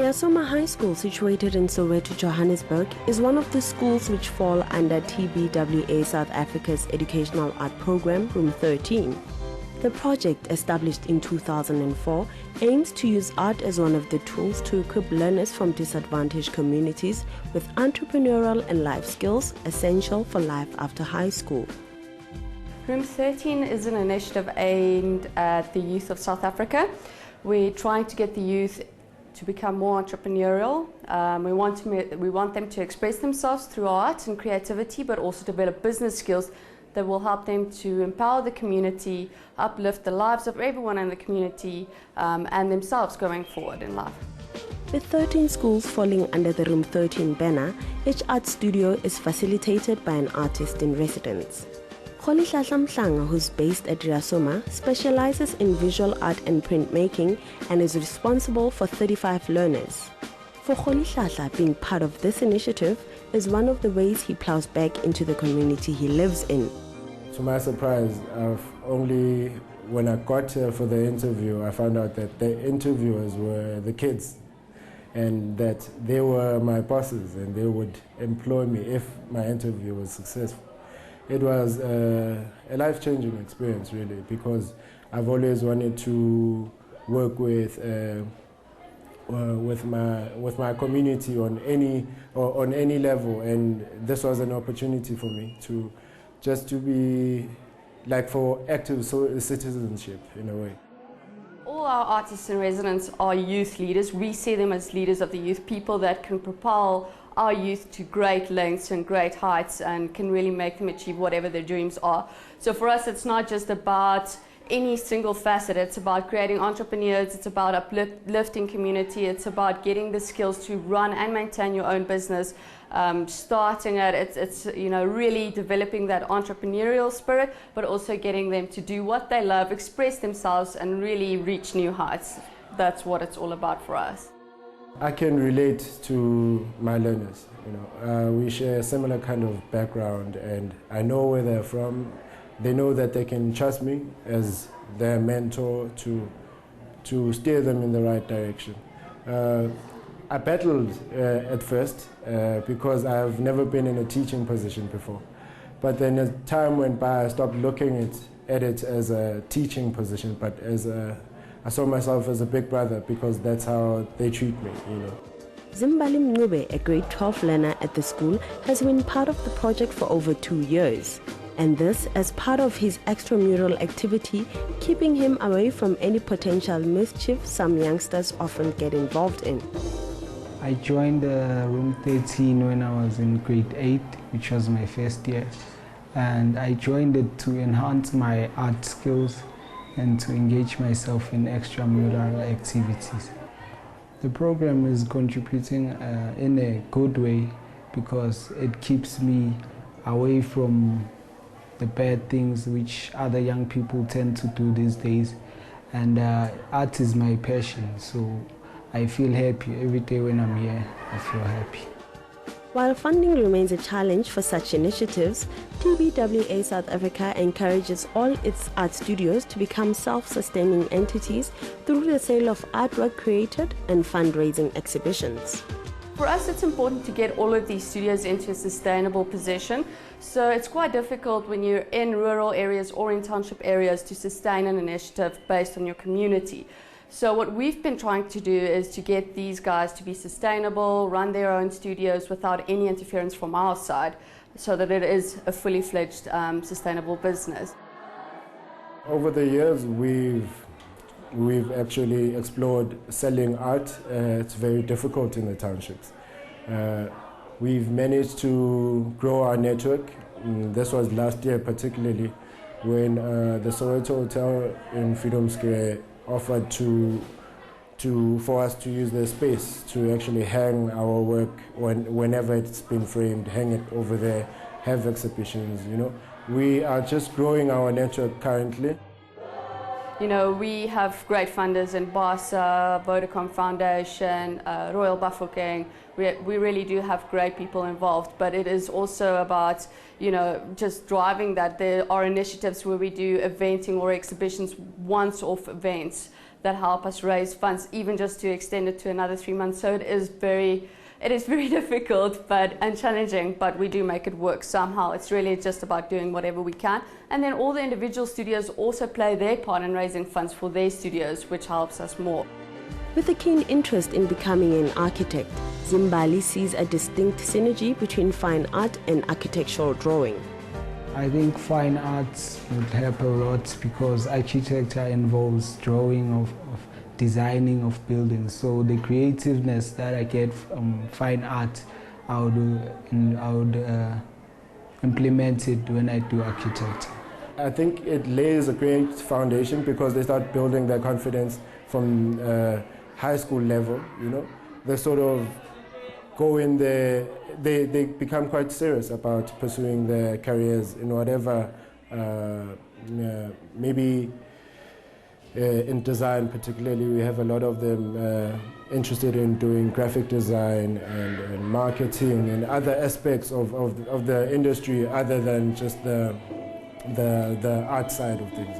Reasoma High School, situated in Soweto, Johannesburg, is one of the schools which fall under TBWA South Africa's Educational Art Program, Room 13. The project, established in 2004, aims to use art as one of the tools to equip learners from disadvantaged communities with entrepreneurial and life skills essential for life after high school. Room 13 is an initiative aimed at the youth of South Africa. We're trying to get the youth to become more entrepreneurial. We want them to express themselves through art and creativity, but also develop business skills that will help them to empower the community, uplift the lives of everyone in the community, and themselves going forward in life. With 13 schools falling under the Room 13 banner, each art studio is facilitated by an artist in residence. Kholihlatla Mhlanga, who's based at Reasoma, specializes in visual art and printmaking and is responsible for 35 learners. For Kholihlatla, being part of this initiative is one of the ways he plows back into the community he lives in. To my surprise, when I got here for the interview, I found out that the interviewers were the kids and that they were my bosses and they would employ me if my interview was successful. It was a life-changing experience, really, because I've always wanted to work with my community on any level, and this was an opportunity for me to be for active citizenship in a way. All our artists in residence are youth leaders. We see them as leaders of the youth, people that can propel our youth to great lengths and great heights and can really make them achieve whatever their dreams are. So for us, it's not just about any single facet. It's about creating entrepreneurs, it's about uplifting community, it's about getting the skills to run and maintain your own business, starting at it's really developing that entrepreneurial spirit, but also getting them to do what they love, express themselves, and really reach new heights. That's what it's all about for us. I can relate to my learners. We share a similar kind of background, and I know where they're from. They know that they can trust me as their mentor to steer them in the right direction. I battled at first because I've never been in a teaching position before. But then as time went by, I stopped looking at it as a teaching position, but I saw myself as a big brother because that's how they treat me, Zimbali Mncube, a grade 12 learner at the school, has been part of the project for over 2 years. And this as part of his extramural activity, keeping him away from any potential mischief some youngsters often get involved in. I joined Room 13 when I was in grade 8, which was my first year. And I joined it to enhance my art skills and to engage myself in extramural activities. The program is contributing in a good way because it keeps me away from the bad things which other young people tend to do these days. And art is my passion, so I feel happy every day when I'm here. I feel happy. While funding remains a challenge for such initiatives, TBWA South Africa encourages all its art studios to become self-sustaining entities through the sale of artwork created and fundraising exhibitions. For us, it's important to get all of these studios into a sustainable position. So it's quite difficult when you're in rural areas or in township areas to sustain an initiative based on your community. So what we've been trying to do is to get these guys to be sustainable, run their own studios without any interference from our side, so that it is a fully fledged sustainable business. Over the years, we've actually explored selling art. It's very difficult in the townships. We've managed to grow our network. This was last year particularly when the Soweto Hotel in Freedom Square offered for us to use the space to actually hang our work whenever it's been framed, hang it over there, have exhibitions. We are just growing our network currently. We have great funders in BASA, Vodacom Foundation, Royal Bafokeng. We really do have great people involved, but it is also about, just driving that. There are initiatives where we do eventing or exhibitions, once-off events that help us raise funds, even just to extend it to another 3 months. So it is very difficult and challenging, but we do make it work somehow. It's really just about doing whatever we can. And then all the individual studios also play their part in raising funds for their studios, which helps us more. With a keen interest in becoming an architect, Zimbali sees a distinct synergy between fine art and architectural drawing. I think fine arts would help a lot because architecture involves drawing of designing of buildings. So the creativeness that I get from fine art, I would implement it when I do architecture. I think it lays a great foundation because they start building their confidence from high school level, you know. They sort of go in there, they become quite serious about pursuing their careers in whatever, maybe in design particularly, we have a lot of them interested in doing graphic design and marketing and other aspects of the industry other than just the art side of things.